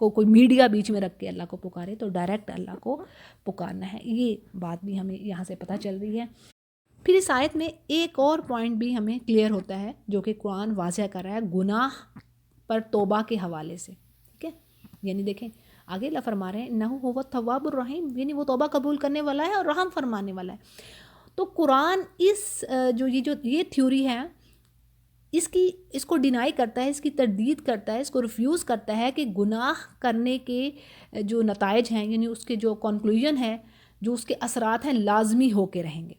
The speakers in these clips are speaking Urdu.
کو کوئی میڈیا بیچ میں رکھ کے اللہ کو پکارے، تو ڈائریکٹ اللہ کو پکارنا ہے. یہ بات بھی ہمیں یہاں سے پتہ چل رہی ہے. پھر اس آیت میں ایک اور پوائنٹ بھی ہمیں کلیئر ہوتا ہے جو کہ قرآن واضح کر رہا ہے گناہ پر توبہ کے حوالے سے. ٹھیک ہے، یعنی دیکھیں آگے اللہ فرما رہے ہیں انہ هو التواب الرحیم، یعنی وہ توبہ قبول کرنے والا ہے اور رحم فرمانے والا ہے. تو قرآن جو یہ تھیوری ہے اس کو ڈینائی کرتا ہے، اس کی تردید کرتا ہے، اس کو ریفیوز کرتا ہے کہ گناہ کرنے کے جو نتائج ہیں، یعنی اس کے جو کنکلوژن ہے، جو اس کے اثرات ہیں، لازمی ہو کے رہیں گے.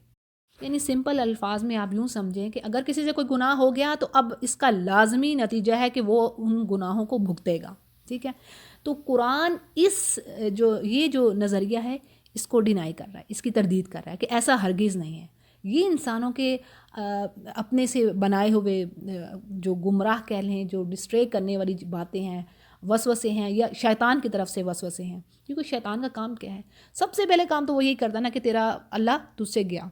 یعنی سمپل الفاظ میں آپ یوں سمجھیں کہ اگر کسی سے کوئی گناہ ہو گیا تو اب اس کا لازمی نتیجہ ہے کہ وہ ان گناہوں کو بھگتے گا. ٹھیک ہے، تو قرآن یہ جو نظریہ ہے اس کو ڈینائی کر رہا ہے، اس کی تردید کر رہا ہے کہ ایسا ہرگز نہیں ہے. یہ انسانوں کے اپنے سے بنائے ہوئے جو گمراہ کہہ لیں، جو ڈسٹرے کرنے والی باتیں ہیں، وسوسے ہیں، یا شیطان کی طرف سے وسوسے ہیں. کیونکہ شیطان کا کام کیا ہے؟ سب سے پہلے کام تو وہ یہی کرتا ہے نا کہ تیرا اللہ تجھ سے گیا،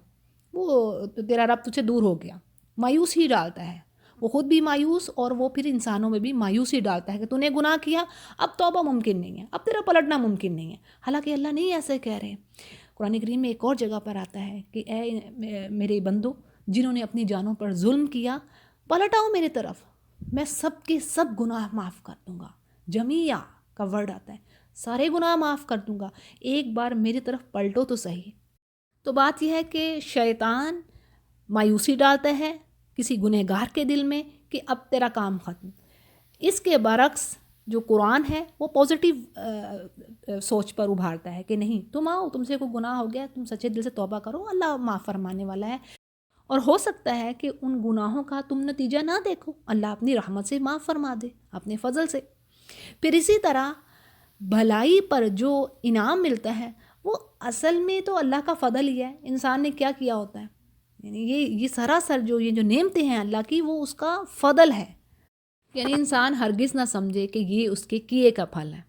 وہ تیرا رب تجھ سے دور ہو گیا، مایوس ہی ڈالتا ہے. وہ خود بھی مایوس اور وہ پھر انسانوں میں بھی مایوسی ڈالتا ہے کہ تو نے گناہ کیا، اب توبہ ممکن نہیں ہے، اب تیرا پلٹنا ممکن نہیں ہے. حالانکہ اللہ نہیں ایسے کہہ رہے. قرآن کریم میں ایک اور جگہ پر آتا ہے کہ اے میرے بندو جنہوں نے اپنی جانوں پر ظلم کیا، پلٹ آؤ میرے طرف، میں سب کے سب گناہ معاف کر دوں گا. جمیع کا ورڈ آتا ہے، سارے گناہ معاف کر دوں گا، ایک بار میری طرف پلٹو تو صحیح. تو بات یہ ہے کہ شیطان مایوسی ڈالتا ہے کسی گنہگار کے دل میں کہ اب تیرا کام ختم. اس کے برعکس جو قرآن ہے وہ پازیٹیو سوچ پر ابھارتا ہے کہ نہیں، تم آؤ، تم سے کوئی گناہ ہو گیا، تم سچے دل سے توبہ کرو، اللہ معاف فرمانے والا ہے. اور ہو سکتا ہے کہ ان گناہوں کا تم نتیجہ نہ دیکھو، اللہ اپنی رحمت سے معاف فرما دے، اپنے فضل سے. پھر اسی طرح بھلائی پر جو انعام ملتا ہے وہ اصل میں تو اللہ کا فضل ہی ہے. انسان نے کیا کیا ہوتا ہے، یعنی یہ سراسر جو نعمتیں ہیں اللہ کی، وہ اس کا فضل ہے. یعنی انسان ہرگز نہ سمجھے کہ یہ اس کے کیے کا پھل ہے.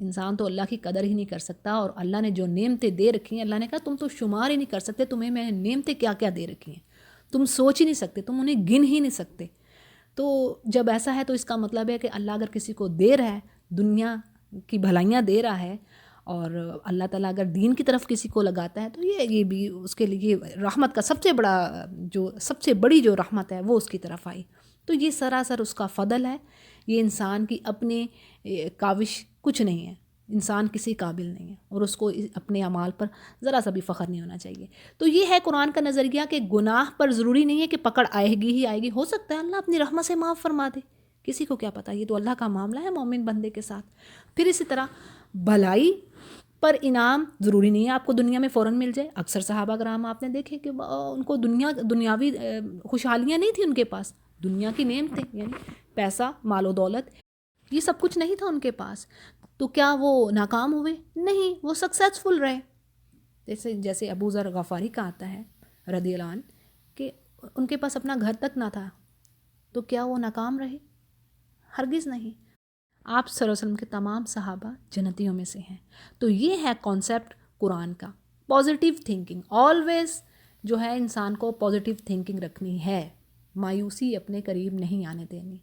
انسان تو اللہ کی قدر ہی نہیں کر سکتا، اور اللہ نے جو نعمتیں دے رکھی ہیں، اللہ نے کہا تم تو شمار ہی نہیں کر سکتے، تمہیں میں نے نعمتیں کیا کیا دے رکھی ہیں، تم سوچ ہی نہیں سکتے، تم انہیں گن ہی نہیں سکتے. تو جب ایسا ہے تو اس کا مطلب ہے کہ اللہ اگر کسی کو دے رہا ہے، دنیا کی بھلائیاں دے رہا ہے، اور اللہ تعالیٰ اگر دین کی طرف کسی کو لگاتا ہے تو یہ بھی اس کے لیے رحمت کا سب سے بڑی جو رحمت ہے وہ اس کی طرف آئی. تو یہ سراسر اس کا فضل ہے. یہ انسان کی اپنے کاوش کچھ نہیں ہے، انسان کسی قابل نہیں ہے، اور اس کو اپنے اعمال پر ذرا سا بھی فخر نہیں ہونا چاہیے. تو یہ ہے قرآن کا نظریہ کہ گناہ پر ضروری نہیں ہے کہ پکڑ آئے گی ہی آئے گی. ہو سکتا ہے اللہ اپنی رحمت سے معاف فرما دے، کسی کو کیا پتہ، یہ تو اللہ کا معاملہ ہے مومن بندے کے ساتھ. پھر اسی طرح بھلائی پر انعام ضروری نہیں ہے آپ کو دنیا میں فوراً مل جائے. اکثر صحابہ کرام آپ نے دیکھے کہ ان کو دنیاوی خوشحالیاں نہیں تھیں ان کے پاس، دنیا کی نعمتیں یعنی پیسہ، مال و دولت، یہ سب کچھ نہیں تھا ان کے پاس. تو کیا وہ ناکام ہوئے؟ نہیں، وہ سکسیسفل رہے. جیسے ابو ذر غفاری کا آتا ہے رضی اللہ عنہ کہ ان کے پاس اپنا گھر تک نہ تھا، تو کیا وہ ناکام رہے؟ ہرگز نہیں. آپ صلی اللہ علیہ وسلم کے تمام صحابہ جنتیوں میں سے ہیں. تو یہ ہے کانسیپٹ قرآن کا، پازیٹیو تھنکنگ. آلویز جو ہے انسان کو پازیٹیو تھنکنگ رکھنی ہے، مایوسی اپنے قریب نہیں آنے دینی.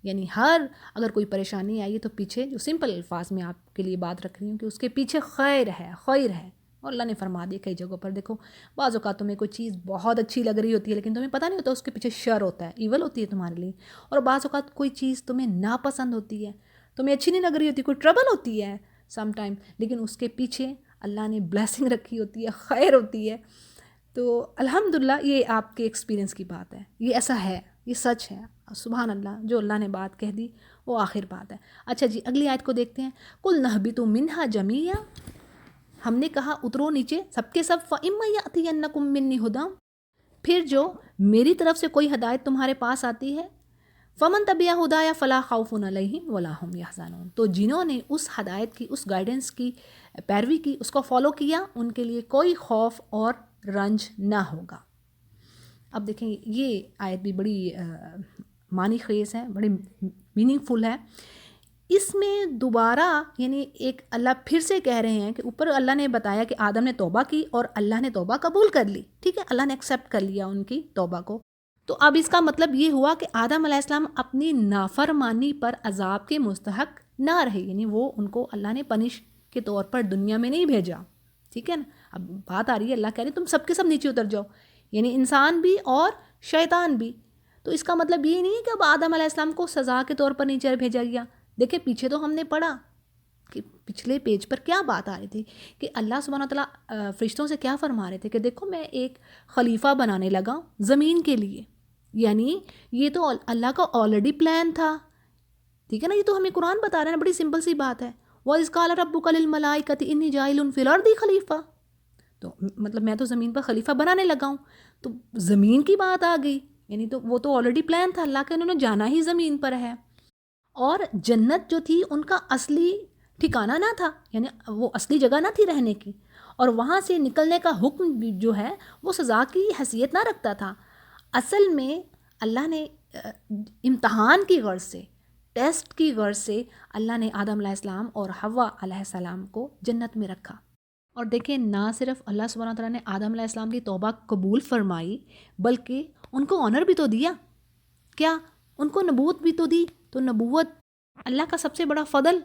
یعنی اگر کوئی پریشانی آئی تو پیچھے، جو سمپل الفاظ میں آپ کے لیے بات رکھ رہی ہوں، کہ اس کے پیچھے خیر ہے. اور اللہ نے فرما دیا کئی جگہوں پر، دیکھو بعض اوقات تمہیں کوئی چیز بہت اچھی لگ رہی ہوتی ہے لیکن تمہیں پتہ نہیں ہوتا اس کے پیچھے شر ہوتا ہے، ایول ہوتی ہے تمہارے لیے. اور بعض اوقات کوئی چیز تمہیں ناپسند ہوتی ہے، تمہیں اچھی نہیں لگ رہی ہوتی، کوئی ٹربل ہوتی ہے سم ٹائم، لیکن اس کے پیچھے اللہ نے بلیسنگ رکھی ہوتی ہے، خیر ہوتی ہے. تو الحمدللہ یہ آپ کے ایکسپیرینس کی بات ہے، یہ ایسا ہے، یہ سچ ہے. سبحان اللہ، جو اللہ نے بات کہہ دی وہ آخر بات ہے. اچھا جی، اگلی آیت کو دیکھتے ہیں. قُلْ نَهْبِطُ مِنْهَا جَمِيعًا، ہم نے کہا اترو نیچے سب کے سب. فَإِمَّا يَأْتِيَنَّكُم مِّنِّي هُدًى، پھر جو میری طرف سے کوئی ہدایت تمہارے پاس آتی ہے، فَمَن تَبِعَ هُدَايَ فَلَا خَوْفٌ عَلَيْهِمْ وَلَا هُمْ يَحْزَنُونَ، تو جنہوں نے اس ہدایت کی، اس گائیڈنس کی پیروی کی، اس کو فالو کیا، ان کے لیے کوئی خوف اور رنج نہ ہوگا. اب دیکھیں یہ آیت بھی بڑی معنی خیز ہے، بڑی میننگ فل ہے. اس میں دوبارہ یعنی ایک اللہ پھر سے کہہ رہے ہیں کہ اوپر اللہ نے بتایا کہ آدم نے توبہ کی اور اللہ نے توبہ قبول کر لی، ٹھیک ہے، اللہ نے ایکسیپٹ کر لیا ان کی توبہ کو. تو اب اس کا مطلب یہ ہوا کہ آدم علیہ السلام اپنی نافرمانی پر عذاب کے مستحق نہ رہے، یعنی وہ ان کو اللہ نے پنش کے طور پر دنیا میں نہیں بھیجا، ٹھیک ہے نا. اب بات آ رہی ہے، اللہ کہہ رہے تم سب کے سب نیچے اتر جاؤ، یعنی انسان بھی اور شیطان بھی. تو اس کا مطلب یہ نہیں ہے کہ اب آدم علیہ السلام کو سزا کے طور پر نیچے بھیجا گیا. دیکھیں پیچھے تو ہم نے پڑھا کہ پچھلے پیج پر کیا بات آ رہی تھی کہ اللہ سبحانہ تعالیٰ فرشتوں سے کیا فرما رہے تھے کہ دیکھو میں ایک خلیفہ بنانے لگا زمین کے لیے، یعنی یہ تو اللہ کا آلریڈی پلان تھا، ٹھیک ہے نا. یہ تو ہمیں قرآن بتا رہے ہیں، بڑی سمپل سی بات ہے. وَإِذْ قَالَ رَبُّكَ لِلْمَلَائِكَةِ إِنِّي جَاعِلٌ فِي الْأَرْضِ خلیفہ، تو مطلب میں تو زمین پر خلیفہ بنانے لگا ہوں. تو زمین کی بات آ گئی، یعنی تو وہ تو آلریڈی پلان تھا اللہ کا، انہوں نے جانا ہی زمین پر ہے. اور جنت جو تھی ان کا اصلی ٹھکانہ نہ تھا، یعنی وہ اصلی جگہ نہ تھی رہنے کی، اور وہاں سے نکلنے کا حکم جو ہے وہ سزا کی حیثیت نہ رکھتا تھا. اصل میں اللہ نے امتحان کی غرض سے، ٹیسٹ کی غرض سے اللہ نے آدم علیہ السلام اور حوا علیہ السلام کو جنت میں رکھا. اور دیکھیں نہ صرف اللہ سبحانہ تعالیٰ نے آدم علیہ السلام کی توبہ قبول فرمائی، بلکہ ان کو آنر بھی تو دیا. کیا؟ ان کو نبوت بھی تو دی. تو نبوت اللہ کا سب سے بڑا فضل،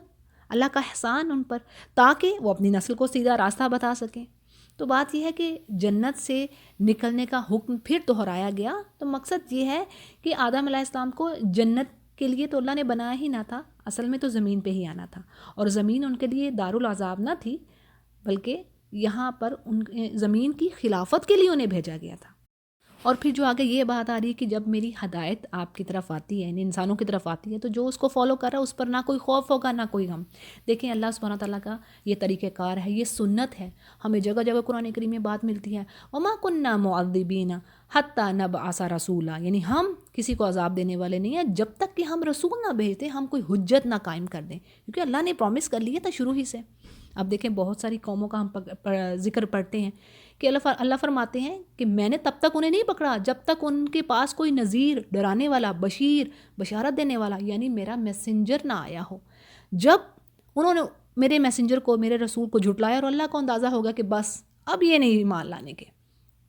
اللہ کا احسان ان پر، تاکہ وہ اپنی نسل کو سیدھا راستہ بتا سکیں. تو بات یہ ہے کہ جنت سے نکلنے کا حکم پھر دہرایا گیا. تو مقصد یہ ہے کہ آدم علیہ السلام کو جنت کے لیے تو اللہ نے بنایا ہی نہ تھا، اصل میں تو زمین پہ ہی آنا تھا، اور زمین ان کے لیے دارالعذاب نہ تھی، بلکہ یہاں پر ان زمین کی خلافت کے لیے انہیں بھیجا گیا تھا. اور پھر جو آگے یہ بات آ رہی ہے کہ جب میری ہدایت آپ کی طرف آتی ہے، یعنی انسانوں کی طرف آتی ہے، تو جو اس کو فالو کر رہا ہے اس پر نہ کوئی خوف ہوگا نہ کوئی غم. دیکھیں اللہ سبحانہ تعالیٰ کا یہ طریقہ کار ہے، یہ سنت ہے. ہمیں جگہ جگہ قرآن کریم میں بات ملتی ہے وَمَا كُنَّا مُعَذِّبِينَ حَتَّى نَبْعَثَ رَسُولًا، یعنی ہم کسی کو عذاب دینے والے نہیں ہیں جب تک کہ ہم رسول نہ بھیجتے، ہم کوئی حجت نہ قائم کر دیں، کیونکہ اللہ نے پرومس کر لیا تھا شروع ہی سے. اب دیکھیں بہت ساری قوموں کا ہم ذکر پڑھتے ہیں کہ اللہ فرماتے ہیں کہ میں نے تب تک انہیں نہیں پکڑا جب تک ان کے پاس کوئی نذیر، ڈرانے والا، بشیر، بشارت دینے والا، یعنی میرا میسنجر نہ آیا ہو. جب انہوں نے میرے میسنجر کو، میرے رسول کو جھٹلایا اور اللہ کو اندازہ ہوگا کہ بس اب یہ نہیں مان لانے کے،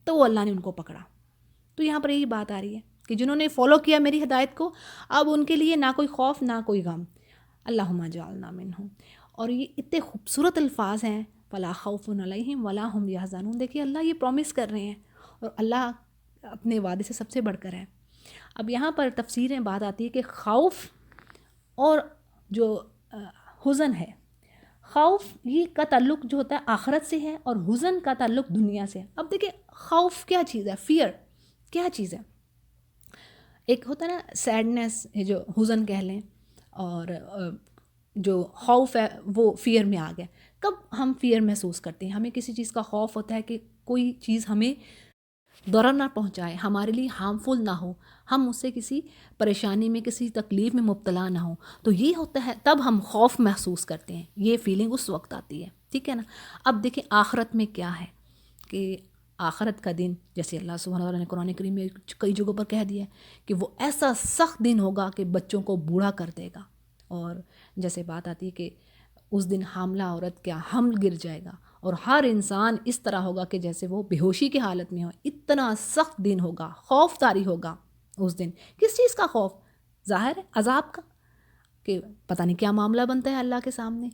تو وہ اللہ نے ان کو پکڑا. تو یہاں پر یہی بات آ رہی ہے کہ جنہوں نے فالو کیا میری ہدایت کو، اب ان کے لیے نہ کوئی خوف نہ کوئی غم. اللہم اجعلنا منہم. اور یہ اتنے خوبصورت الفاظ ہیں، فلا خوف علیہم ولا ہم یحزنون. دیکھیے اللہ یہ پرومس کر رہے ہیں، اور اللہ اپنے وعدے سے سب سے بڑھ کر ہے. اب یہاں پر تفسیر میں بات آتی ہے کہ خوف اور جو حزن ہے، خوف یہ کا تعلق جو ہوتا ہے آخرت سے ہے، اور حزن کا تعلق دنیا سے ہے. اب دیکھیں خوف کیا چیز ہے، فیئر کیا چیز ہے. ایک ہوتا ہے نا سیڈنس، جو حزن کہہ لیں، اور جو خوف ہے وہ فیئر میں آ گیا. کب ہم فیئر محسوس کرتے ہیں؟ ہمیں کسی چیز کا خوف ہوتا ہے کہ کوئی چیز ہمیں ضرر نہ پہنچائے، ہمارے لیے ہارمفل نہ ہو، ہم اس سے کسی پریشانی میں، کسی تکلیف میں مبتلا نہ ہوں. تو یہ ہوتا ہے، تب ہم خوف محسوس کرتے ہیں، یہ فیلنگ اس وقت آتی ہے، ٹھیک ہے نا. اب دیکھیں آخرت میں کیا ہے کہ آخرت کا دن، جیسے اللہ سبحانہ وتعالیٰ نے قرآن کریم میں کئی جگہوں پر کہہ دیا ہے کہ وہ ایسا سخت دن ہوگا کہ بچوں کو بوڑھا کر دے گا. اور جیسے بات آتی ہے کہ اس دن حاملہ عورت کیا حمل گر جائے گا، اور ہر انسان اس طرح ہوگا کہ جیسے وہ بے ہوشی کی حالت میں ہو. اتنا سخت دن ہوگا، خوف طاری ہوگا اس دن. کس چیز کا خوف؟ ظاہر ہے عذاب کا، کہ پتہ نہیں کیا معاملہ بنتا ہے اللہ کے سامنے.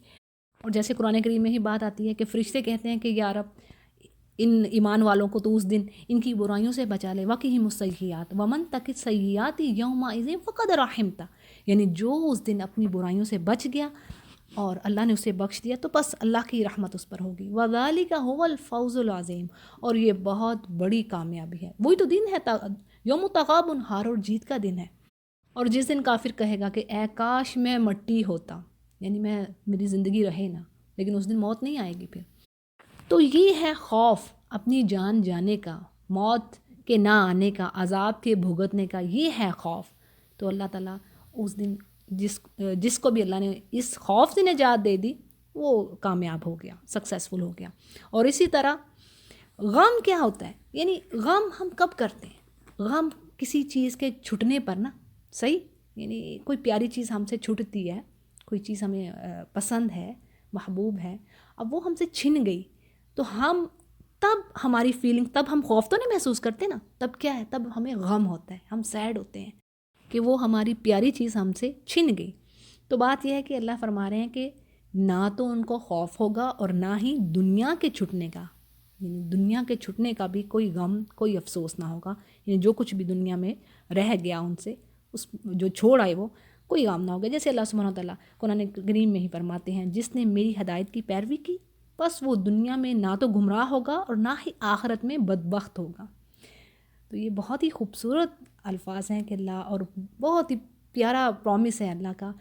اور جیسے قرآن کریم میں ہی بات آتی ہے کہ فرشتے کہتے ہیں کہ یا رب ان ایمان والوں کو تو اس دن ان کی برائیوں سے بچا لے، وقہم السیئات ومن تق السیئات یومئذ فقد رحمتہ. یعنی جو اس دن اپنی برائیوں سے بچ گیا اور اللہ نے اسے بخش دیا، تو بس اللہ کی رحمت اس پر ہوگی. وذالک هو الفوز العظیم. اور یہ بہت بڑی کامیابی ہے. وہی تو دن ہے یوم تغابن، ہار اور جیت کا دن ہے. اور جس دن کافر کہے گا کہ اے کاش میں مٹی ہوتا، یعنی میری زندگی رہے نا، لیکن اس دن موت نہیں آئے گی پھر. تو یہ ہے خوف اپنی جان جانے کا، موت کے نہ آنے کا، عذاب کے بھگتنے کا، یہ ہے خوف. تو اللہ تعالیٰ اس دن جس کو بھی اللہ نے اس خوف سے نجات دے دی، وہ کامیاب ہو گیا، سکسیسفل ہو گیا. اور اسی طرح غم کیا ہوتا ہے؟ یعنی غم ہم کب کرتے ہیں؟ غم کسی چیز کے چھٹنے پر نا، صحیح، یعنی کوئی پیاری چیز ہم سے چھٹتی ہے، کوئی چیز ہمیں پسند ہے، محبوب ہے، اب وہ ہم سے چھن گئی، تو ہم تب ہماری فیلنگ، تب ہم خوف تو نہیں محسوس کرتے نا، تب کیا ہے؟ تب ہمیں غم ہوتا ہے، ہم سیڈ ہوتے ہیں کہ وہ ہماری پیاری چیز ہم سے چھن گئی. تو بات یہ ہے کہ اللہ فرما رہے ہیں کہ نہ تو ان کو خوف ہوگا اور نہ ہی دنیا کے چھٹنے کا، یعنی دنیا کے چھٹنے کا بھی کوئی غم، کوئی افسوس نہ ہوگا، یعنی جو کچھ بھی دنیا میں رہ گیا ان سے، اس جو چھوڑ آئے وہ کوئی غم نہ ہوگا۔ جیسے اللہ سبحانہ وتعالیٰ قرآن کریم میں ہی فرماتے ہیں، جس نے میری ہدایت کی پیروی کی بس وہ دنیا میں نہ تو گمراہ ہوگا اور نہ ہی آخرت میں بدبخت ہوگا۔ تو یہ بہت ہی خوبصورت الفاظ ہیں کہ اللہ، اور بہت ہی پیارا پرومس ہے اللہ کا،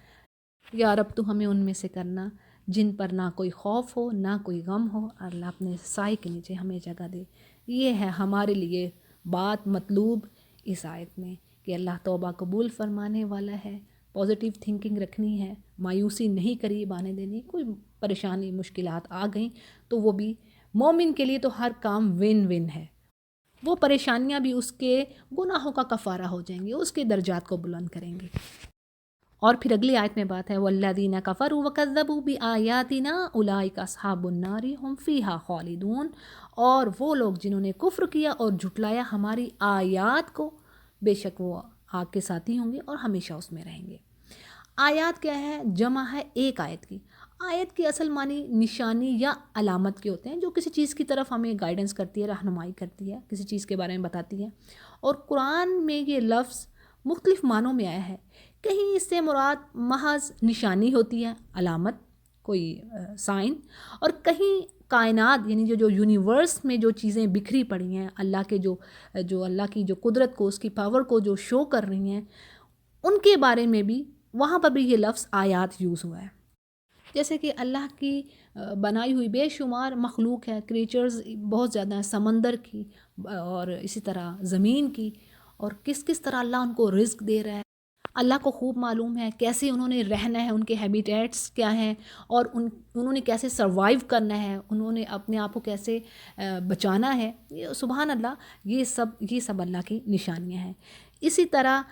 یا رب تو ہمیں ان میں سے کرنا جن پر نہ کوئی خوف ہو نہ کوئی غم ہو، اور اللہ اپنے سائے کے نیچے ہمیں جگہ دے۔ یہ ہے ہمارے لیے بات مطلوب اس آیت میں کہ اللہ توبہ قبول فرمانے والا ہے، پازیٹیو تھنکنگ رکھنی ہے، مایوسی نہیں قریب آنے دینی۔ کوئی پریشانی مشکلات آ گئیں تو وہ بھی مومن کے لیے تو ہر کام ون ون ہے، وہ پریشانیاں بھی اس کے گناہوں کا کفارہ ہو جائیں گے، اس کے درجات کو بلند کریں گے۔ اور پھر اگلی آیت میں بات ہے وَالَّذِينَ كَفَرُوا وَكَذَّبُوا بِآيَاتِنَا أُولَٰئِكَ أَصْحَابُ النَّارِ هُمْ فِيهَا خَالِدُونَ، اور وہ لوگ جنہوں نے کفر کیا اور جھٹلایا ہماری آیات کو، بے شک وہ آگ کے ساتھی ہوں گے اور ہمیشہ اس میں رہیں گے۔ آیات کیا ہے؟ جمع ہے ایک آیت کی۔ آیت کی اصل معنی نشانی یا علامت کے ہوتے ہیں، جو کسی چیز کی طرف ہمیں گائیڈنس کرتی ہے، رہنمائی کرتی ہے، کسی چیز کے بارے میں بتاتی ہے۔ اور قرآن میں یہ لفظ مختلف معنوں میں آیا ہے۔ کہیں اس سے مراد محض نشانی ہوتی ہے، علامت، کوئی سائن، اور کہیں کائنات یعنی جو یونیورس میں جو چیزیں بکھری پڑی ہیں، اللہ کے جو اللہ کی جو قدرت کو، اس کی پاور کو جو شو کر رہی ہیں، ان کے بارے میں بھی وہاں پر بھی یہ لفظ آیات یوز ہوا ہے۔ جیسے کہ اللہ کی بنائی ہوئی بے شمار مخلوق ہے، کریچرز بہت زیادہ ہیں، سمندر کی اور اسی طرح زمین کی، اور کس کس طرح اللہ ان کو رزق دے رہا ہے۔ اللہ کو خوب معلوم ہے کیسے انہوں نے رہنا ہے، ان کے ہیبیٹیٹس کیا ہیں، اور انہوں نے کیسے سروائیو کرنا ہے، انہوں نے اپنے آپ کو کیسے بچانا ہے۔ سبحان اللہ، یہ سب اللہ کی نشانیاں ہیں۔ اسی طرح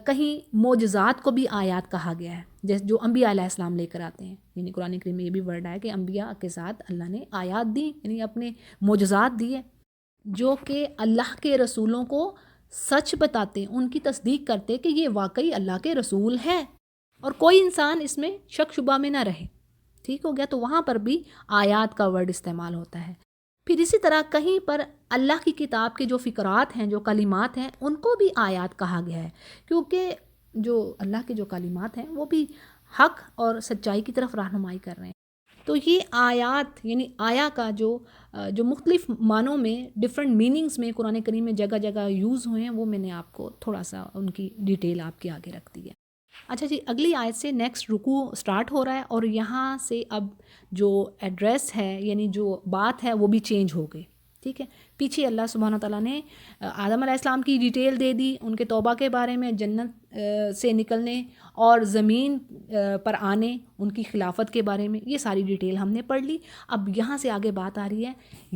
کہیں معجزات کو بھی آیات کہا گیا ہے، جیسے جو انبیاء علیہ السلام لے کر آتے ہیں، یعنی قرآن کریم میں یہ بھی ورڈ ہے کہ انبیاء کے ساتھ اللہ نے آیات دی، یعنی اپنے معجزات دیے، جو کہ اللہ کے رسولوں کو سچ بتاتے، ان کی تصدیق کرتے کہ یہ واقعی اللہ کے رسول ہیں، اور کوئی انسان اس میں شک شبہ میں نہ رہے۔ ٹھیک ہو گیا؟ تو وہاں پر بھی آیات کا ورڈ استعمال ہوتا ہے۔ پھر اسی طرح کہیں پر اللہ کی کتاب کے جو فقرات ہیں، جو کلمات ہیں، ان کو بھی آیات کہا گیا ہے، کیونکہ جو اللہ کے جو کلمات ہیں وہ بھی حق اور سچائی کی طرف رہنمائی کر رہے ہیں۔ تو یہ آیات یعنی آیا کا جو مختلف معنوں میں، ڈفرینٹ میننگز میں قرآن کریم میں جگہ جگہ یوز ہوئے ہیں، وہ میں نے آپ کو تھوڑا سا ان کی ڈیٹیل آپ کے آگے رکھ دی ہے۔ اچھا جی، اگلی آیت سے نیکسٹ رکوع سٹارٹ ہو رہا ہے، اور یہاں سے اب جو ایڈریس ہے یعنی جو بات ہے وہ بھی چینج ہو گئی۔ ٹھیک ہے، پیچھے اللہ سبحانہ تعالیٰ نے آدم علیہ السلام کی ڈیٹیل دے دی، ان کے توبہ کے بارے میں، جنت سے نکلنے اور زمین پر آنے، ان کی خلافت کے بارے میں، یہ ساری ڈیٹیل ہم نے پڑھ لی۔ اب یہاں سے آگے بات آ رہی ہے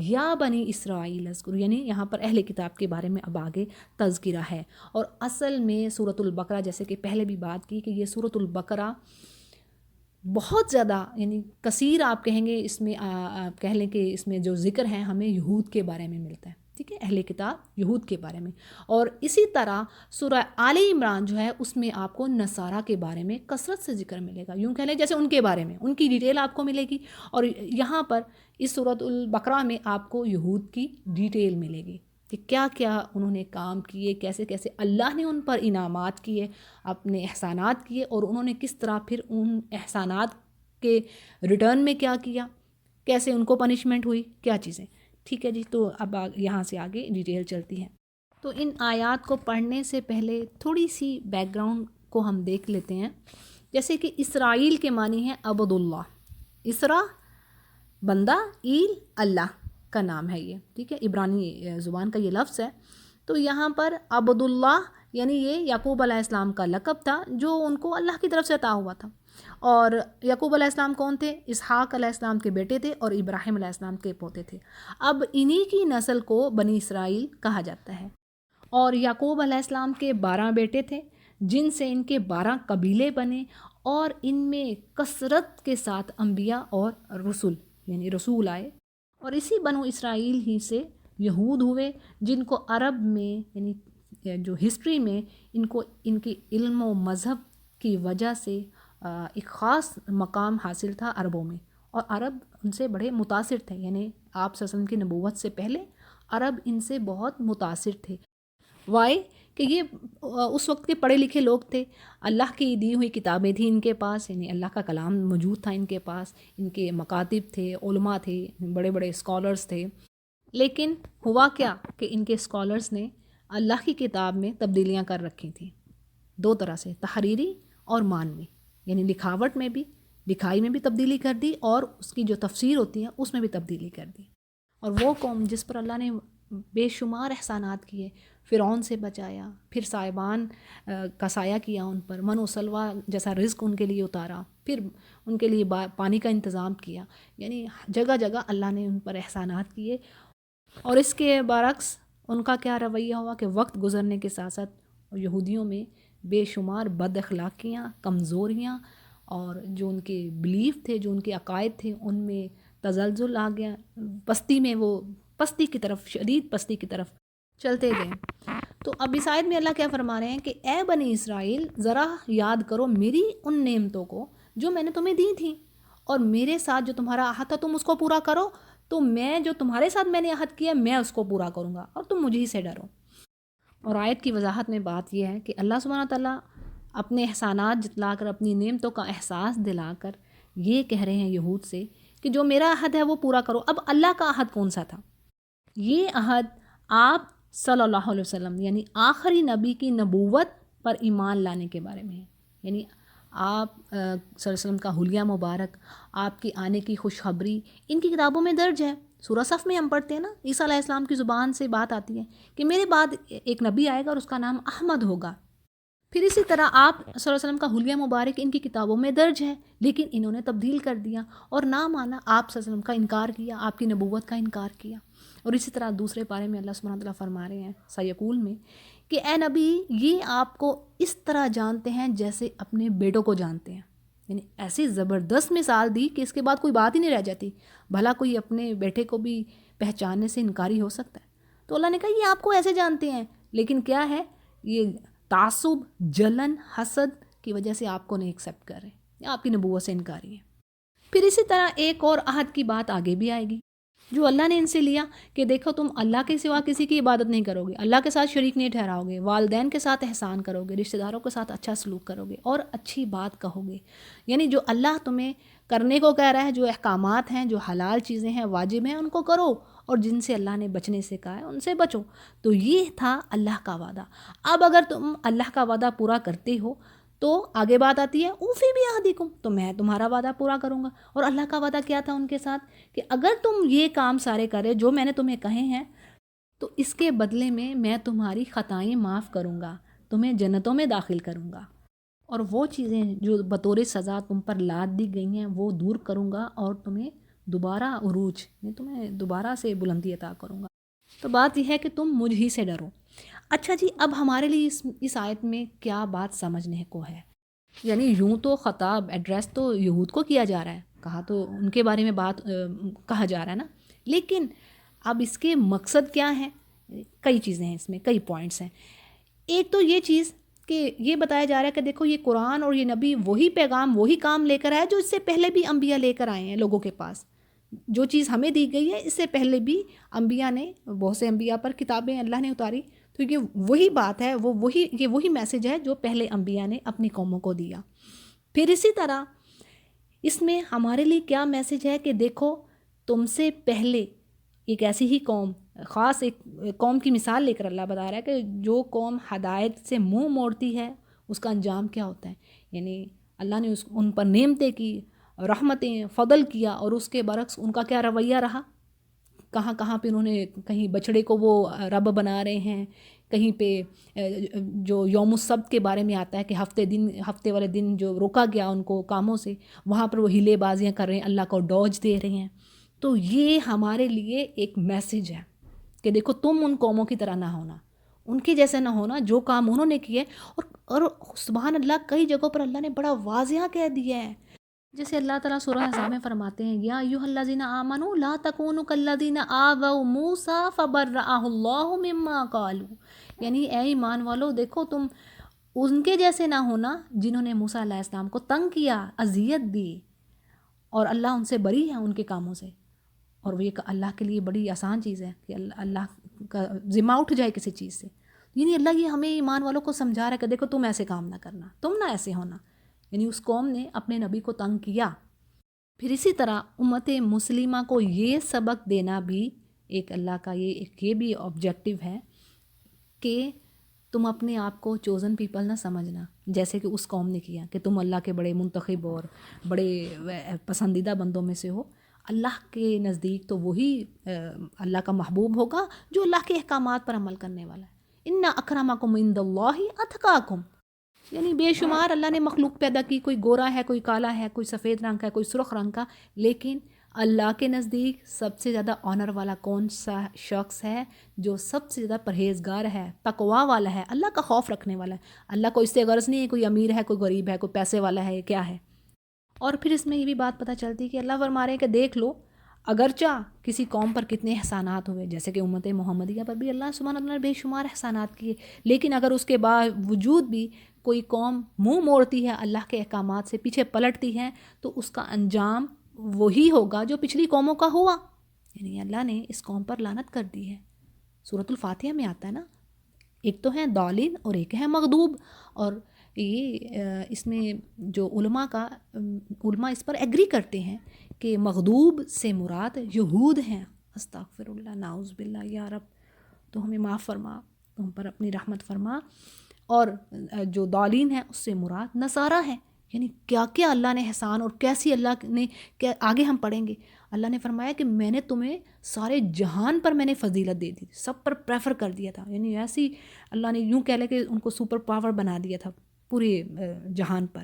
یا بنی اسرائیل اذکروا، یعنی یہاں پر اہل کتاب کے بارے میں اب آگے تذکرہ ہے۔ اور اصل میں سورۃ البقرہ، جیسے کہ پہلے بھی بات کی کہ یہ سورۃ البقرہ بہت زیادہ یعنی کثیر آپ کہیں گے، اس میں آپ کہہ لیں کہ اس میں جو ذکر ہے ہمیں یہود کے بارے میں ملتا ہے۔ ٹھیک ہے، اہل کتاب یہود کے بارے میں، اور اسی طرح سورہ آل عمران جو ہے اس میں آپ کو نصارہ کے بارے میں کثرت سے ذکر ملے گا، یوں کہہ لیں جیسے ان کے بارے میں ان کی ڈیٹیل آپ کو ملے گی، اور یہاں پر اس سورۃ البقرہ میں آپ کو یہود کی ڈیٹیل ملے گی کہ کیا کیا انہوں نے کام کیے، کیسے کیسے اللہ نے ان پر انعامات کیے، اپنے احسانات کیے، اور انہوں نے کس طرح پھر ان احسانات کے ریٹرن میں کیا کیا، کیسے ان کو پنشمنٹ ہوئی، کیا چیزیں۔ ٹھیک ہے جی، تو اب یہاں سے آگے ڈیٹیل چلتی ہے۔ تو ان آیات کو پڑھنے سے پہلے تھوڑی سی بیک گراؤنڈ کو ہم دیکھ لیتے ہیں۔ جیسے کہ اسرائیل کے معنی ہے عبد اللہ، اسرا بندہ، ایل اللہ کا نام ہے یہ، ٹھیک ہے، عبرانی زبان کا یہ لفظ ہے۔ تو یہاں پر عبد اللہ یعنی یہ یعقوب علیہ السلام کا لقب تھا جو ان کو اللہ کی طرف سے عطا ہوا تھا۔ اور یعقوب علیہ السلام کون تھے؟ اسحاق علیہ السلام کے بیٹے تھے اور ابراہیم علیہ السلام کے پوتے تھے۔ اب انہی کی نسل کو بنی اسرائیل کہا جاتا ہے۔ اور یعقوب علیہ السلام کے 12 بیٹے تھے، جن سے ان کے 12 قبیلے بنے، اور ان میں کثرت کے ساتھ انبیاء اور رسول یعنی رسول آئے، اور اسی بنو اسرائیل ہی سے یہود ہوئے، جن کو عرب میں یعنی جو ہسٹری میں ان کو ان کی علم و مذہب کی وجہ سے ایک خاص مقام حاصل تھا عربوں میں، اور عرب ان سے بڑے متاثر تھے، یعنی آپ صلی اللہ علیہ وسلم کی نبوت سے پہلے عرب ان سے بہت متاثر تھے۔ وائی کہ یہ اس وقت کے پڑھے لکھے لوگ تھے، اللہ کی دی ہوئی کتابیں تھیں ان کے پاس، یعنی اللہ کا کلام موجود تھا ان کے پاس، ان کے مکاتب تھے، علماء تھے، بڑے بڑے اسکالرز تھے۔ لیکن ہوا کیا کہ ان کے اسکالرز نے اللہ کی کتاب میں تبدیلیاں کر رکھی تھیں، دو طرح سے، تحریری اور معنوی، یعنی لکھاوٹ میں بھی، لکھائی میں بھی تبدیلی کر دی، اور اس کی جو تفسیر ہوتی ہے اس میں بھی تبدیلی کر دی۔ اور وہ قوم جس پر اللہ نے بے شمار احسانات کیے، فرعون سے بچایا، پھر صاحبان کا سایہ کیا ان پر، من و سلوہ جیسا رزق ان کے لیے اتارا، پھر ان کے لیے پانی کا انتظام کیا، یعنی جگہ جگہ اللہ نے ان پر احسانات کیے۔ اور اس کے برعکس ان کا کیا رویہ ہوا کہ وقت گزرنے کے ساتھ ساتھ یہودیوں میں بے شمار بد اخلاقیاں، کمزوریاں، اور جو ان کے بلیف تھے، جو ان کے عقائد تھے، ان میں تزلزل آ گیا، پستی میں وہ پستی کی طرف، شدید پستی کی طرف چلتے گئے۔ تو اب اس آیت میں اللہ کیا فرما رہے ہیں کہ اے بنی اسرائیل، ذرا یاد کرو میری ان نعمتوں کو جو میں نے تمہیں دی تھیں، اور میرے ساتھ جو تمہارا عہد تھا تم اس کو پورا کرو، تو میں جو تمہارے ساتھ میں نے عہد کیا میں اس کو پورا کروں گا، اور تم مجھے ہی سے ڈرو۔ اور آیت کی وضاحت میں بات یہ ہے کہ اللہ سبحانہ تعالیٰ اپنے احسانات جتلا کر، اپنی نعمتوں کا احساس دلا کر یہ کہہ رہے ہیں یہود سے کہ جو میرا عہد ہے وہ پورا کرو۔ اب اللہ کا عہد کون سا تھا؟ یہ عہد آپ صلی اللہ علیہ وسلم یعنی آخری نبی کی نبوت پر ایمان لانے کے بارے میں ہے، یعنی آپ صلی اللہ علیہ وسلم کا حلیہ مبارک، آپ کی آنے کی خوشخبری ان کی کتابوں میں درج ہے۔ سورہ صف میں ہم پڑھتے ہیں نا، عیسیٰ علیہ السلام کی زبان سے بات آتی ہے کہ میرے بعد ایک نبی آئے گا اور اس کا نام احمد ہوگا۔ پھر اسی طرح آپ صلی اللہ علیہ وسلم کا حلیہ مبارک ان کی کتابوں میں درج ہے، لیکن انہوں نے تبدیل کر دیا اور نہ مانا، آپ صلی اللہ علیہ وسلم کا انکار کیا، آپ کی نبوت کا انکار کیا۔ اور اسی طرح دوسرے پارے میں اللہ سبحانہ تعالیٰ فرما رہے ہیں سیقول میں کہ اے نبی، یہ آپ کو اس طرح جانتے ہیں جیسے اپنے بیٹوں کو جانتے ہیں، یعنی ایسی زبردست مثال دی کہ اس کے بعد کوئی بات ہی نہیں رہ جاتی، بھلا کوئی اپنے بیٹے کو بھی پہچاننے سے انکاری ہو سکتا ہے؟ تو اللہ نے کہا یہ آپ کو ایسے جانتے ہیں، لیکن کیا ہے، یہ تعصب، جلن، حسد کی وجہ سے آپ کو نہیں ایکسیپٹ کر رہے، یا آپ کی نبوت سے انکاری ہے۔ پھر اسی طرح ایک اور عہد کی بات آگے بھی آئے گی جو اللہ نے ان سے لیا کہ دیکھو تم اللہ کے سوا کسی کی عبادت نہیں کرو گے، اللہ کے ساتھ شریک نہیں ٹھہراؤ گے، والدین کے ساتھ احسان کرو گے، رشتہ داروں کے ساتھ اچھا سلوک کرو گے، اور اچھی بات کہو گے، یعنی جو اللہ تمہیں کرنے کو کہہ رہا ہے، جو احکامات ہیں، جو حلال چیزیں ہیں، واجب ہیں، ان کو کرو، اور جن سے اللہ نے بچنے سے کہا ہے ان سے بچو۔ تو یہ تھا اللہ کا وعدہ۔ اب اگر تم اللہ کا وعدہ پورا کرتے ہو تو آگے بات آتی ہے اوفی بھی عہدکم، تو میں تمہارا وعدہ پورا کروں گا۔ اور اللہ کا وعدہ کیا تھا ان کے ساتھ کہ اگر تم یہ کام سارے کرے جو میں نے تمہیں کہے ہیں تو اس کے بدلے میں تمہاری خطائیں معاف کروں گا، تمہیں جنتوں میں داخل کروں گا، اور وہ چیزیں جو بطور سزا تم پر لاد دی گئی ہیں وہ دور کروں گا، اور تمہیں دوبارہ عروج، تمہیں دوبارہ سے بلندی عطا کروں گا۔ تو بات یہ ہے کہ تم مجھ ہی سے ڈرو۔ اچھا جی، اب ہمارے لیے اس آیت میں کیا بات سمجھنے کو ہے؟ یعنی یوں تو خطاب، ایڈریس تو یہود کو کیا جا رہا ہے، کہا تو ان کے بارے میں بات کہا جا رہا ہے نا، لیکن اب اس کے مقصد کیا ہیں؟ کئی چیزیں ہیں اس میں، کئی پوائنٹس ہیں۔ ایک تو یہ چیز کہ یہ بتایا جا رہا ہے کہ دیکھو یہ قرآن اور یہ نبی وہی پیغام، وہی کام لے کر آیا جو اس سے پہلے بھی انبیاء لے کر آئے ہیں لوگوں کے پاس۔ جو چیز ہمیں دی گئی ہے اس سے پہلے بھی انبیاء نے، بہت سے انبیاء پر کتابیں اللہ نے اتاری، تو یہ وہی بات ہے، یہ وہی میسج ہے جو پہلے انبیاء نے اپنی قوموں کو دیا۔ پھر اسی طرح اس میں ہمارے لیے کیا میسج ہے کہ دیکھو تم سے پہلے ایک ایسی ہی قوم، خاص ایک قوم کی مثال لے کر اللہ بتا رہا ہے کہ جو قوم ہدایت سے منہ موڑتی ہے اس کا انجام کیا ہوتا ہے، یعنی اللہ نے ان پر نعمتیں کی، رحمتیں، فضل کیا، اور اس کے برعکس ان کا کیا رویہ رہا۔ کہاں کہاں پہ انہوں نے، کہیں بچڑے کو وہ رب بنا رہے ہیں، کہیں پہ جو یوم السبت کے بارے میں آتا ہے کہ ہفتے والے دن جو روکا گیا ان کو کاموں سے، وہاں پر وہ ہیلے بازیاں کر رہے ہیں، اللہ کو ڈوج دے رہے ہیں۔ تو یہ ہمارے لیے ایک میسج ہے کہ دیکھو تم ان قوموں کی طرح نہ ہونا، ان کے جیسے نہ ہونا جو کام انہوں نے کیے، اور سبحان اللہ کئی جگہوں پر اللہ نے بڑا واضح کہہ دیا ہے، جیسے اللہ تعالیٰ سورہ احزاب میں فرماتے ہیں یا ایھا الذین آمنوا لا تکونوا کالذین آذوا موسیٰ فبرأہ اللہ مما قالوا، یعنی اے ایمان والو دیکھو تم ان کے جیسے نہ ہونا جنہوں نے موسیٰ علیہ السلام کو تنگ کیا، اذیت دی، اور اللہ ان سے بری ہے ان کے کاموں سے. اور وہ یہ اللہ کے لیے بڑی آسان چیز ہے کہ اللہ کا ذمہ اٹھ جائے کسی چیز سے. یعنی اللہ یہ ہمیں ایمان والوں کو سمجھا رہا ہے کہ دیکھو تم ایسے کام نہ کرنا، تم نہ ایسے ہونا. یعنی اس قوم نے اپنے نبی کو تنگ کیا. پھر اسی طرح امت مسلمہ کو یہ سبق دینا بھی ایک اللہ کا یہ بھی آبجیکٹیو ہے کہ تم اپنے آپ کو چوزن پیپل نہ سمجھنا، جیسے کہ اس قوم نے کیا کہ تم اللہ کے بڑے منتخب اور بڑے پسندیدہ بندوں میں سے ہو. اللہ کے نزدیک تو وہی اللہ کا محبوب ہوگا جو اللہ کے احکامات پر عمل کرنے والا ہے. ان اکرمکم عند اللہ اتقاکم. یعنی بے شمار اللہ نے مخلوق پیدا کی، کوئی گورا ہے، کوئی کالا ہے، کوئی سفید رنگ کا ہے، کوئی سرخ رنگ کا، لیکن اللہ کے نزدیک سب سے زیادہ آنر والا کون سا شخص ہے؟ جو سب سے زیادہ پرہیزگار ہے، تقویٰ والا ہے، اللہ کا خوف رکھنے والا ہے. اللہ کو اس سے غرض نہیں ہے کوئی امیر ہے، کوئی غریب ہے، کوئی پیسے والا ہے، کیا ہے. اور پھر اس میں یہ بھی بات پتہ چلتی ہے کہ اللہ فرما رہے ہیں کہ دیکھ لو اگرچہ کسی قوم پر کتنے احسانات ہوئے، جیسے کہ امت محمدیہ پر بھی اللہ سبحانہ وتعالیٰ نے بے شمار احسانات کیے، لیکن اگر اس کے باوجود بھی کوئی قوم منہ موڑتی ہے، اللہ کے احکامات سے پیچھے پلٹتی ہے، تو اس کا انجام وہی ہوگا جو پچھلی قوموں کا ہوا. یعنی اللہ نے اس قوم پر لعنت کر دی ہے. سورۃ الفاتحہ میں آتا ہے نا، ایک تو ہے ضالین اور ایک ہے مغضوب. اور یہ اس میں جو علماء اس پر ایگری کرتے ہیں کہ مغضوب سے مراد یہود ہیں. استغفر اللہ، نعوذ باللہ. یا رب تو ہمیں معاف فرما، تو ہم پر اپنی رحمت فرما. اور جو ضالین ہیں اس سے مراد نصارہ ہیں. یعنی کیا کیا اللہ نے احسان، اور کیسی اللہ نے آگے ہم پڑھیں گے. اللہ نے فرمایا کہ میں نے تمہیں سارے جہان پر میں نے فضیلت دے دی، سب پر پریفر کر دیا تھا. یعنی ایسی اللہ نے یوں کہہ لے کہ ان کو سپر پاور بنا دیا تھا پورے جہان پر.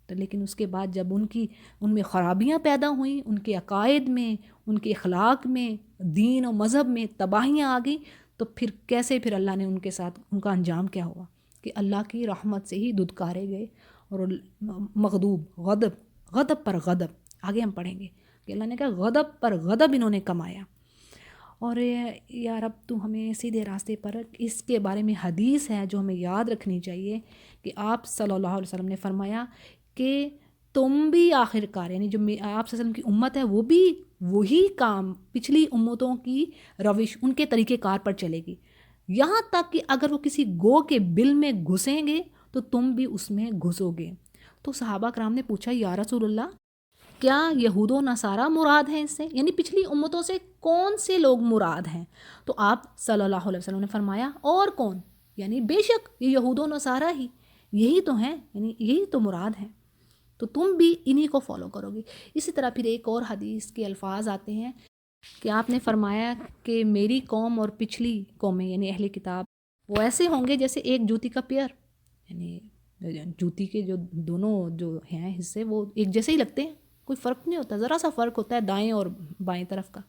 تو لیکن اس کے بعد جب ان میں خرابیاں پیدا ہوئیں، ان کے عقائد میں، ان کے اخلاق میں، دین و مذہب میں تباہیاں آ گئیں، تو پھر اللہ نے ان کے ساتھ ان کا انجام کیا ہوا کہ اللہ کی رحمت سے ہی دھتکارے گئے. اور مغضوب، غضب پر غضب، آگے ہم پڑھیں گے کہ اللہ نے کہا غضب پر غضب انہوں نے کمایا. اور یا رب تو ہمیں سیدھے راستے پر، اس کے بارے میں حدیث ہے جو ہمیں یاد رکھنی چاہیے کہ آپ صلی اللہ علیہ وسلم نے فرمایا کہ تم بھی آخر کار، یعنی جو آپ صلی اللہ علیہ وسلم کی امت ہے وہ بھی وہی کام پچھلی امتوں کی روش، ان کے طریقہ کار پر چلے گی، یہاں تک کہ اگر وہ کسی گو کے بل میں گھسیں گے تو تم بھی اس میں گھسو گے. تو صحابہ کرام نے پوچھا یا رسول اللہ کیا یہود و نصارہ مراد ہیں اس سے؟ یعنی پچھلی امتوں سے کون سے لوگ مراد ہیں؟ تو آپ صلی اللہ علیہ وسلم نے فرمایا اور کون؟ یعنی بے شک یہ یہود و نصارہ ہی، یہی تو ہیں، یعنی یہی تو مراد ہیں، تو تم بھی انہی کو فالو کرو گے. اسی طرح پھر ایک اور حدیث کے الفاظ آتے ہیں کہ آپ نے فرمایا کہ میری قوم اور پچھلی قومیں یعنی اہل کتاب وہ ایسے ہوں گے جیسے ایک جوتی کا پیئر. یعنی جوتی کے جو دونوں جو ہیں حصے وہ ایک جیسے ہی لگتے ہیں، کوئی فرق نہیں ہوتا، ذرا سا فرق ہوتا ہے دائیں اور بائیں طرف کا.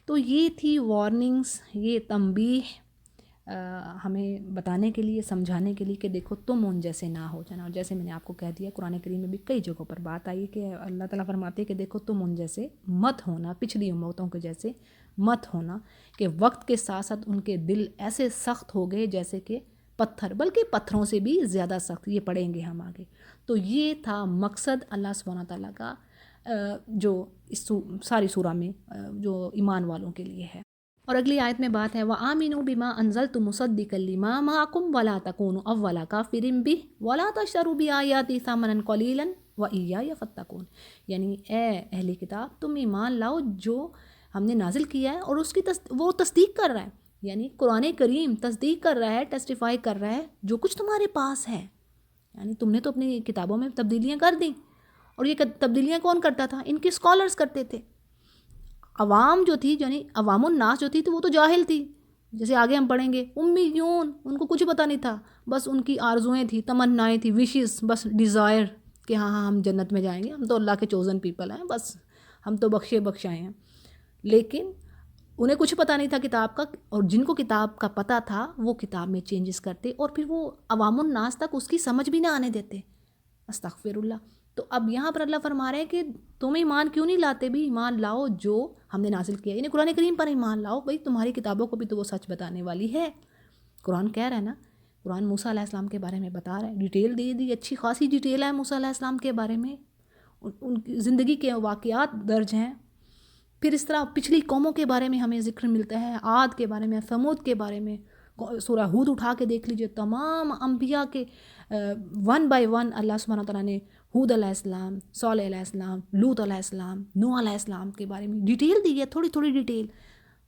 تو یہ تھی وارننگز، یہ تنبیہ ہمیں بتانے کے لیے، سمجھانے کے لیے کہ دیکھو تم ان جیسے نہ ہو جانا. اور جیسے میں نے آپ کو کہہ دیا قرآن کریم میں بھی کئی جگہوں پر بات آئی کہ اللہ تعالیٰ فرماتے ہیں کہ دیکھو تم ان جیسے مت ہونا، پچھلی امتوں کے جیسے مت ہونا کہ وقت کے ساتھ ساتھ ان کے دل ایسے سخت ہو گئے جیسے کہ پتھر، بلکہ پتھروں سے بھی زیادہ سخت. یہ پڑھیں گے ہم آگے. تو یہ تھا مقصد اللہ سبحانہ تعالیٰ کا جو اس ساری سورہ میں جو ایمان والوں کے لیے ہے. اور اگلی آیت میں بات ہے وَآمِنُوا بِمَا أَنزَلْتُ مُصَدِّقًا لِمَا مَعَكُمْ وَلَا تَكُونُوا أَوَّلَ كَافِرٍ بِهِ وَلَا تَشْتَرُوا بِآيَاتِي ثَمَنًا قَلِيلًا وَإِيَّايَ فَاتَّقُونِ. یعنی اے اہل کتاب تم ایمان لاؤ جو ہم نے نازل کیا ہے، اور اس کی وہ تصدیق کر رہا ہے. یعنی قرآن کریم تصدیق کر رہا ہے، ٹیسٹیفائی کر رہا ہے جو کچھ تمہارے پاس ہے. یعنی تم نے تو اپنی کتابوں میں تبدیلیاں کر دیں، اور یہ تبدیلیاں کون کرتا تھا؟ ان کے اسکالرز کرتے تھے. عوام جو تھی، یعنی عوام الناس جو تھی تو وہ تو جاہل تھی. جیسے آگے ہم پڑھیں گے امیون، ان کو کچھ پتہ نہیں تھا، بس ان کی آرزوئیں تھیں، تمنائیں تھیں، وشز، بس ڈیزائر کہ ہاں ہم جنت میں جائیں گے، ہم تو اللہ کے چوزن پیپل ہیں، بس ہم تو بخشائے ہیں. لیکن انہیں کچھ پتہ نہیں تھا کتاب کا، اور جن کو کتاب کا پتہ تھا وہ کتاب میں چینجز کرتے، اور پھر وہ عوام الناس تک اس کی سمجھ بھی نہ آنے دیتے. استغفر اللہ. تو اب یہاں پر اللہ فرما رہے ہیں کہ تم ایمان کیوں نہیں لاتے؟ بھی ایمان لاؤ جو ہم نے نازل کیا، یعنی قرآن کریم پر ایمان لاؤ. بھائی تمہاری کتابوں کو بھی تو وہ سچ بتانے والی ہے. قرآن کہہ رہا ہے نا قرآن موسیٰ علیہ السلام کے بارے میں بتا رہا ہے، ڈیٹیل دے دی، اچھی خاصی ڈیٹیل ہے موسیٰ علیہ السلام کے بارے میں، ان کی زندگی کے واقعات درج ہیں. پھر اس طرح پچھلی قوموں کے بارے میں ہمیں ذکر ملتا ہے، عاد کے بارے میں، ثمود کے بارے میں. سورہ ہود اٹھا کے دیکھ لیجئے، تمام انبیاء کے ون بائی ون اللہ سبحانہ تعالیٰ نے ہود علیہ السلام، صالح علیہ السلام، لوط علیہ السلام، نوح علیہ السلام کے بارے میں ڈیٹیل دی ہے، تھوڑی تھوڑی ڈیٹیل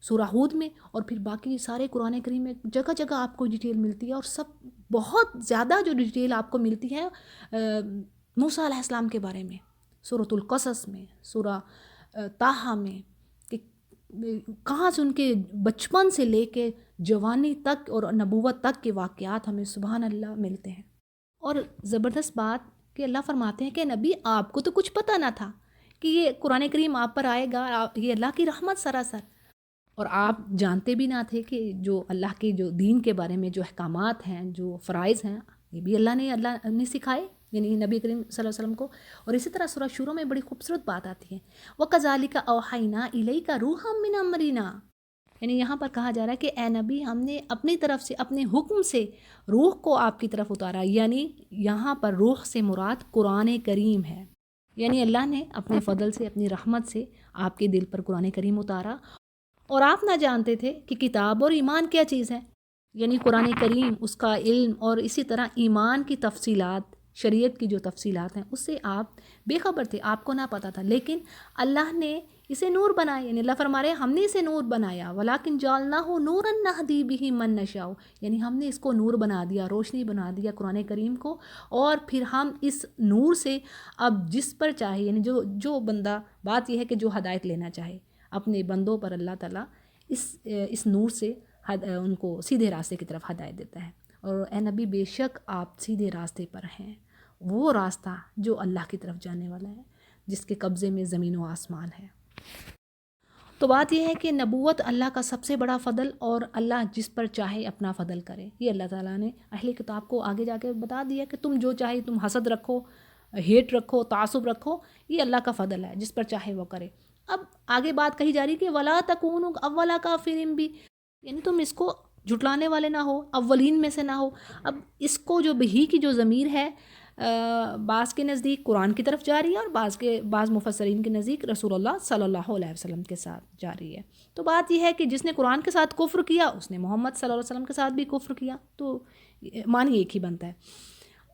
سورہ ہود میں، اور پھر باقی سارے قرآن کریم میں جگہ جگہ آپ کو ڈیٹیل ملتی ہے. اور سب بہت زیادہ جو ڈیٹیل آپ کو ملتی ہے موسیٰ علیہ السلام کے بارے میں، سورۃ القصص میں، سورہ طٰہٰ میں، کہ کہاں سے ان کے بچپن سے لے کے جوانی تک اور نبوت تک کے واقعات ہمیں سبحان اللہ ملتے ہیں. اور زبردست بات کہ اللہ فرماتے ہیں کہ نبی آپ کو تو کچھ پتہ نہ تھا کہ یہ قرآن کریم آپ پر آئے گا، یہ اللہ کی رحمت سراسر، اور آپ جانتے بھی نہ تھے کہ جو اللہ کے جو دین کے بارے میں جو احکامات ہیں، جو فرائض ہیں، یہ بھی اللہ نے سکھائے، یعنی نبی کریم صلی اللہ علیہ وسلم کو. اور اسی طرح سورہ شورى میں بڑی خوبصورت بات آتی ہے، وَكَذَلِكَ أَوْحَيْنَا إِلَيْكَ رُوحًا مِّنْ أَمْرِنَا. یعنی یہاں پر کہا جا رہا ہے کہ اے نبی ہم نے اپنی طرف سے اپنے حکم سے روح کو آپ کی طرف اتارا. یعنی یہاں پر روح سے مراد قرآن کریم ہے، یعنی اللہ نے اپنے فضل سے، اپنی رحمت سے آپ کے دل پر قرآن کریم اتارا. اور آپ نہ جانتے تھے کہ کتاب اور ایمان کیا چیز ہے، یعنی قرآن کریم، اس کا علم، اور اسی طرح ایمان کی تفصیلات، شریعت کی جو تفصیلات ہیں اس سے آپ بے خبر تھے، آپ کو نہ پتہ تھا. لیکن اللہ نے اسے نور بنایا، یعنی اللہ فرما رہے ہیں ہم نے اسے نور بنایا، وَلَٰكِن جَعَلْنَاهُ نُورًا نَهْدِي بِهِ مَن نَّشَاءُ. یعنی ہم نے اس کو نور بنا دیا، روشنی بنا دیا قرآن کریم کو، اور پھر ہم اس نور سے اب جس پر چاہے، یعنی جو بندہ، بات یہ ہے کہ جو ہدایت لینا چاہے اپنے بندوں پر، اللہ تعالیٰ اس نور سے ان کو سیدھے راستے کی طرف ہدایت دیتا ہے. اور اے نبی بے شک آپ سیدھے راستے پر ہیں، وہ راستہ جو اللہ کی طرف جانے والا ہے، جس کے قبضے میں زمین و آسمان ہے. تو بات یہ ہے کہ نبوت اللہ کا سب سے بڑا فضل، اور اللہ جس پر چاہے اپنا فضل کرے. یہ اللہ تعالیٰ نے اہل کتاب کو آگے جا کے بتا دیا کہ تم جو چاہے، تم حسد رکھو، ہیٹ رکھو، تعصب رکھو، یہ اللہ کا فضل ہے، جس پر چاہے وہ کرے. اب آگے بات کہی جا رہی کہ وَلَا تَكُونُوا أَوَّلَ كَافِرٍ بِهِ، یعنی تم اس کو جھٹلانے والے نہ ہو، اولین میں سے نہ ہو. اب اس کو جو بہی کی جو ضمیر ہے بعض کے نزدیک قرآن کی طرف جا رہی ہے، اور بعض مفسرین کے نزدیک رسول اللہ صلی اللہ علیہ وسلم کے ساتھ جا رہی ہے. تو بات یہ ہے کہ جس نے قرآن کے ساتھ کفر کیا، اس نے محمد صلی اللہ علیہ وسلم کے ساتھ بھی کفر کیا، تو معنی ایک ہی بنتا ہے.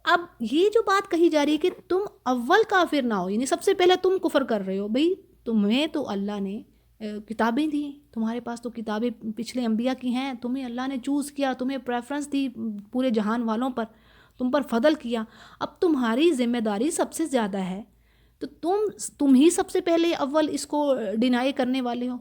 اب یہ جو بات کہی جا رہی ہے کہ تم اول کافر نہ ہو، یعنی سب سے پہلے تم کفر کر رہے ہو. بھئی تمہیں تو اللہ نے کتابیں دی، تمہارے پاس تو کتابیں پچھلے انبیاء کی ہیں، تمہیں اللہ نے چوز کیا، تمہیں پریفرنس دی پورے جہان والوں پر، تم پر فضل کیا. اب تمہاری ذمہ داری سب سے زیادہ ہے، تو تم ہی سب سے پہلے اول اس کو ڈینائی کرنے والے ہو.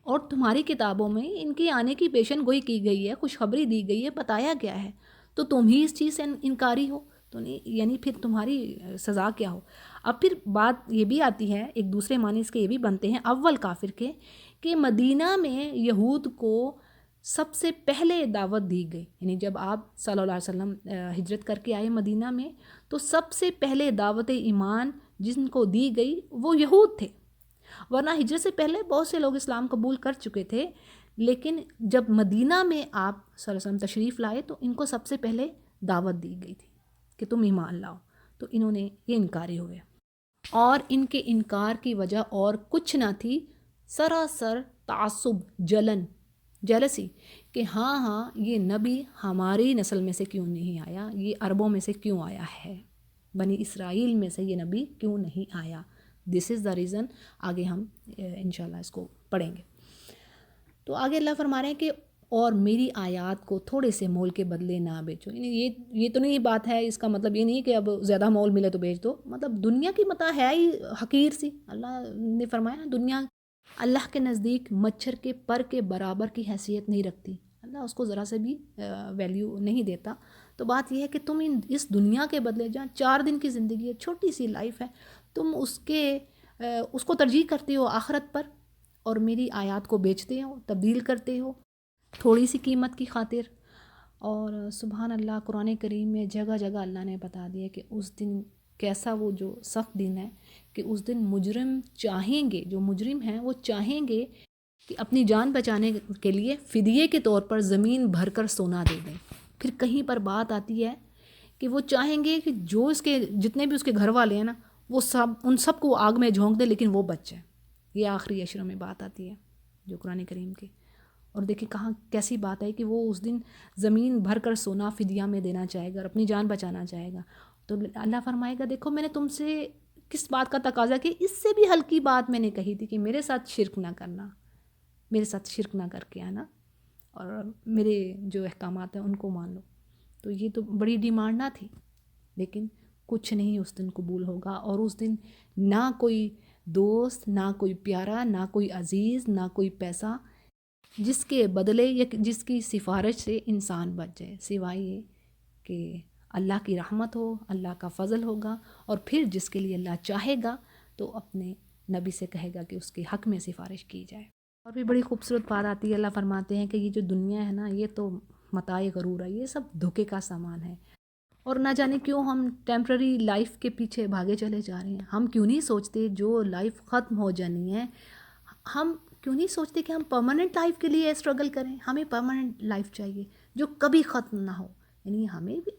اور تمہاری کتابوں میں ان کے آنے کی پیشن گوئی کی گئی ہے، خوشخبری دی گئی ہے، بتایا گیا ہے، تو تم ہی اس چیز سے انکاری ہو، تو یعنی پھر تمہاری سزا کیا ہو. اب پھر بات یہ بھی آتی ہے، ایک دوسرے معنی اس کے یہ بھی بنتے ہیں اول کافر کے، کہ مدینہ میں یہود کو سب سے پہلے دعوت دی گئی. یعنی جب آپ صلی اللہ علیہ وسلم ہجرت کر کے آئے مدینہ میں، تو سب سے پہلے دعوت ایمان جن کو دی گئی وہ یہود تھے. ورنہ ہجرت سے پہلے بہت سے لوگ اسلام قبول کر چکے تھے، لیکن جب مدینہ میں آپ صلی اللہ علیہ وسلم تشریف لائے تو ان کو سب سے پہلے دعوت دی گئی تھی کہ تم ایمان لاؤ. تو انہوں نے یہ انکاری ہوئے، اور ان کے انکار کی وجہ اور کچھ نہ تھی، سراسر تعصب، جلسی، کہ ہاں یہ نبی ہماری نسل میں سے کیوں نہیں آیا، یہ عربوں میں سے کیوں آیا ہے، بنی اسرائیل میں سے یہ نبی کیوں نہیں آیا. دس از دا ریزن. آگے ہم انشاءاللہ اس کو پڑھیں گے. تو آگے اللہ فرما رہے ہیں کہ اور میری آیات کو تھوڑے سے مول کے بدلے نہ بیچو. یعنی یہ تو نہیں بات ہے، اس کا مطلب یہ نہیں کہ اب زیادہ مول ملے تو بیچ دو، مطلب دنیا کی متاع ہے ہی حقیر سی. اللہ نے فرمایا دنیا اللہ کے نزدیک مچھر کے پر کے برابر کی حیثیت نہیں رکھتی، اللہ اس کو ذرا سے بھی ویلیو نہیں دیتا. تو بات یہ ہے کہ تم اس دنیا کے بدلے، جہاں 4 دن کی زندگی ہے، چھوٹی سی لائف ہے، تم اس کو ترجیح کرتے ہو آخرت پر، اور میری آیات کو بیچتے ہو، تبدیل کرتے ہو تھوڑی سی قیمت کی خاطر. اور سبحان اللہ، قرآن کریم میں جگہ جگہ اللہ نے بتا دیا کہ اس دن کیسا وہ جو سخت دن ہے، کہ اس دن مجرم چاہیں گے، جو مجرم ہیں وہ چاہیں گے کہ اپنی جان بچانے کے لیے فدیے کے طور پر زمین بھر کر سونا دے دیں. پھر کہیں پر بات آتی ہے کہ وہ چاہیں گے کہ جو اس کے جتنے بھی اس کے گھر والے ہیں نا وہ ان سب کو آگ میں جھونک دے لیکن وہ بچ جائے. یہ آخری اشروں میں بات آتی ہے جو قرآن کریم کی. اور دیکھیں کہاں کیسی بات ہے کہ وہ اس دن زمین بھر کر سونا فدیہ میں دینا چاہے گا اور اپنی جان بچانا چاہے گا. تو اللہ فرمائے گا دیکھو میں نے تم سے کس بات کا تقاضا کہ اس سے بھی ہلکی بات میں نے کہی تھی کہ میرے ساتھ شرک نہ کرنا، میرے ساتھ شرک نہ کر کے آنا اور میرے جو احکامات ہیں ان کو مان لو. تو یہ تو بڑی ڈیمانڈ نہ تھی، لیکن کچھ نہیں اس دن قبول ہوگا. اور اس دن نہ کوئی دوست، نہ کوئی پیارا، نہ کوئی عزیز، نہ کوئی پیسہ جس کے بدلے یا جس کی سفارش سے انسان بچ جائے، سوائے یہ کہ اللہ کی رحمت ہو، اللہ کا فضل ہوگا. اور پھر جس کے لیے اللہ چاہے گا تو اپنے نبی سے کہے گا کہ اس کے حق میں سفارش کی جائے. اور بھی بڑی خوبصورت بات آتی ہے، اللہ فرماتے ہیں کہ یہ جو دنیا ہے نا یہ تو متاع غرور ہے، یہ سب دھوکے کا سامان ہے. اور نہ جانے کیوں ہم ٹیمپرری لائف کے پیچھے بھاگے چلے جا رہے ہیں. ہم کیوں نہیں سوچتے جو لائف ختم ہو جانی ہے، ہم کیوں نہیں سوچتے کہ ہم پرماننٹ لائف کے لیے اسٹرگل کریں. ہمیں پرماننٹ لائف چاہیے جو کبھی ختم نہ ہو. یعنی ہمیں بھی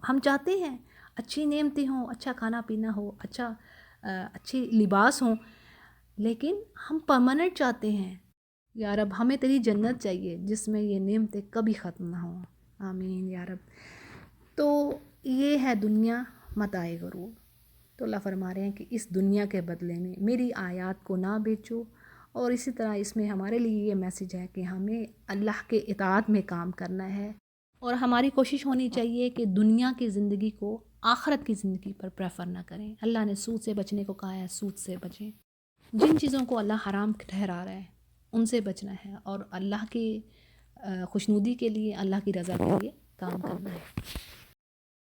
ہم چاہتے ہیں اچھی نعمتیں ہوں، اچھا کھانا پینا ہو، اچھی لباس ہوں، لیکن ہم پرماننٹ چاہتے ہیں. یا رب ہمیں تیری جنت چاہیے جس میں یہ نعمتیں کبھی ختم نہ ہوں. آمین یا رب. تو یہ ہے دنیا متاع غرور. تو اللہ فرما رہے ہیں کہ اس دنیا کے بدلے میں میری آیات کو نہ بیچو. اور اسی طرح اس میں ہمارے لیے یہ میسیج ہے کہ ہمیں اللہ کے اطاعت میں کام کرنا ہے اور ہماری کوشش ہونی چاہیے کہ دنیا کی زندگی کو آخرت کی زندگی پر پریفر نہ کریں. اللہ نے سود سے بچنے کو کہا ہے، سود سے بچیں. جن چیزوں کو اللہ حرام ٹھہرا رہا ہے ان سے بچنا ہے اور اللہ کی خوشنودی کے لیے، اللہ کی رضا کے لیے کام کرنا ہے.